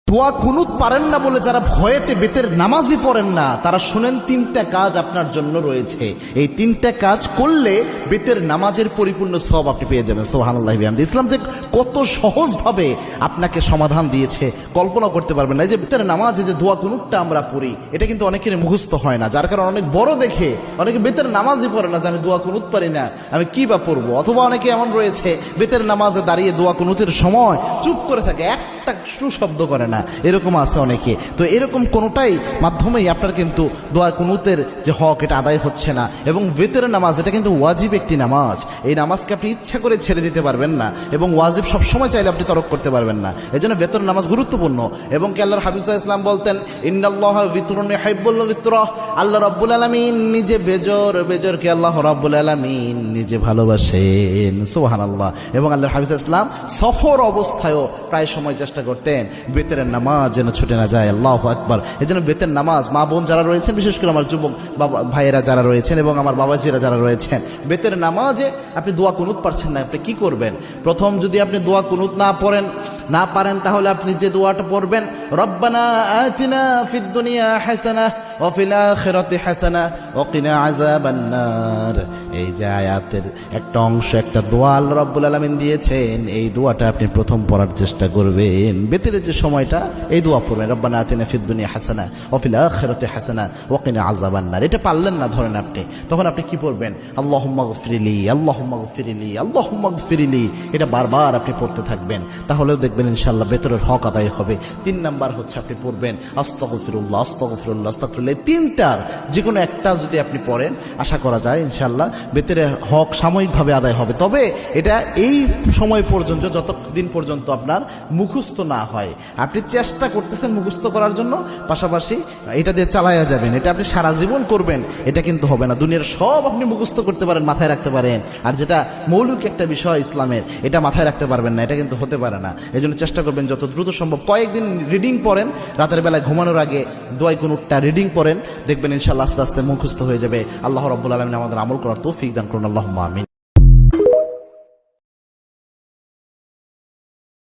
দোয়া কুনুত পারেন না বলে যারা ভয়েতে বেতের নামাজই পড়েন না, তারা শুনেন তিনটা কাজ আপনার জন্য রয়েছে। এই তিনটা কাজ করলে বেতের নামাজের পরিপূর্ণ সওয়াব আপনি পেয়ে যাবেন। সুবহানাল্লাহি ওয়া বিহামদিহি। ইসলাম যে কত সহজভাবে আপনাকে সমাধান দিয়েছে কল্পনা করতে পারবেন না। এই যে বেতের নামাজে যে দোয়া কুনুতটা আমরা পড়ি, এটা কিন্তু অনেকের মুখস্থ হয় না, যার কারণে অনেক বড় দেখে অনেকে বেতের নামাজই পড়ে না যে আমি দোয়া কুনুত পারি না, আমি কি বা পড়বো। অথবা অনেকে এমন রয়েছে বেতের নামাজে দাঁড়িয়ে দোয়া কুনুতের সময় চুপ করে থাকে, একটা শব্দ করে না, এরকম আছে অনেকে। তো এরকম কোনোটাই মাধ্যমেই আপনার কিন্তু দোয়া কুনুতের যে হক এটা আদায় হচ্ছে না। এবং বেতের নামাজ এটা কিন্তু ওয়াজিব একটি নামাজ, এই নামাজকে আপনি ইচ্ছা করে ছেড়ে দিতে পারবেন না, এবং ওয়াজিব সবসময় চাইলে আপনি তরক করতে পারবেন না। এই জন্য বেতের নামাজ গুরুত্বপূর্ণ। এবং কি আল্লাহর হাবিব সাল্লাল্লাহু আলাইহি ওয়াসাল্লাম বলতেন, ইন্নাল্লাহা বিতরুন ইউহিব্বুল বিতরা, আল্লাহ রাব্বুল আলামিন নিজে বেজরকে আল্লাহ রাব্বুল আলামিন নিজে ভালোবাসেন। সুবহানাল্লাহ। এবং আল্লাহর হাবিব সাল্লাল্লাহু আলাইহি ওয়াসাল্লাম সফর অবস্থায়ও প্রায় সময় চেষ্টা করতেন বেতের নামাজ যেন ছুটে না যায়। আল্লাহু আকবার। এই জন্য বেতের নামাজ মা বোন যারা রয়েছেন, বিশেষ করে আমার যুবক বাবা ভাইয়েরা যারা রয়েছেন এবং আমার বাবাজিরা যারা রয়েছেন, বেতের নামাজে আপনি দোয়া কুনুত পারছেন না, আপনি কি করবেন? প্রথম যদি আপনি দোয়া কুনুত না পারেন তাহলে আপনি যে দোয়াটা পড়বেন, রব্বানা আতিনা ফিদ দুনিয়া হাসানাহ ওয়া ফিল আখিরাতি হাসানাহ ওয়া কিনা আযাবান নার। এই যে আয়াতের একটা অংশ, একটা দোয়া আল্লাহ রাব্বুল আলামিন দিয়েছেন, এই দোয়াটা আপনি প্রথম পড়ার চেষ্টা করবেন। বেতের যে সময়টা এই দোয়া পড়বেন, রব্বানা আতিনা ফিদ দুনিয়া হাসানাহ ওয়া ফিল আখিরাতি হাসানাহ ওয়া কিনা আযাবান নার। এটা পারলেন না ধরেন আপনি, তখন আপনি কি পড়বেন? আল্লাহুম্মা গফিরলি, আল্লাহুম্মা গফিরলি, আল্লাহুম্মা গফিরলি। এটা বারবার আপনি পড়তে থাকবেন, তাহলেও দেখবেন ইনশাআল্লাহ বেতরের হক আদায় হবে। 3 নাম্বার হচ্ছে আপনি পড়বেন আস্তাগফিরুল্লাহ, আস্তাগফিরুল্লাহ, আস্তাগফিরুল্লাহ। তিনটার যে কোনো একটা যদি আপনি পড়েন, আশা করা যায় ইনশাআল্লাহ বেতরের হক সাময়িকভাবে আদায় হবে। তবে এটা এই সময় পর্যন্ত, যতদিন পর্যন্ত আপনার মুখস্থ না হয়। আপনি চেষ্টা করতেছেন মুখস্থ করার জন্য, পাশাপাশি এটা দিয়ে চালায়া যাবেন। এটা আপনি সারা জীবন করবেন, এটা কিন্তু হবে না। দুনিয়ার সব আপনি মুখস্থ করতে পারেন, মাথায় রাখতে পারেন, আর যেটা মৌলিক একটা বিষয় ইসলামের, এটা মাথায় রাখতে পারবেন না, এটা কিন্তু হতে পারে না। এই জন্য চেষ্টা করবেন যত দ্রুত সম্ভব কয়েকদিন রিডিং পড়েন, রাতের বেলায় ঘুমানোর আগে দোয়া কুনুতটা রিডিং পড়েন, দেখবেন ইনশাআল্লাহ আস্তে আস্তে মুখস্থ হয়ে যাবে। আল্লাহ রাব্বুল আলামিন আমাদের আমল করার তৌফিক দান করুন। আল্লাহুম্মা আমিন।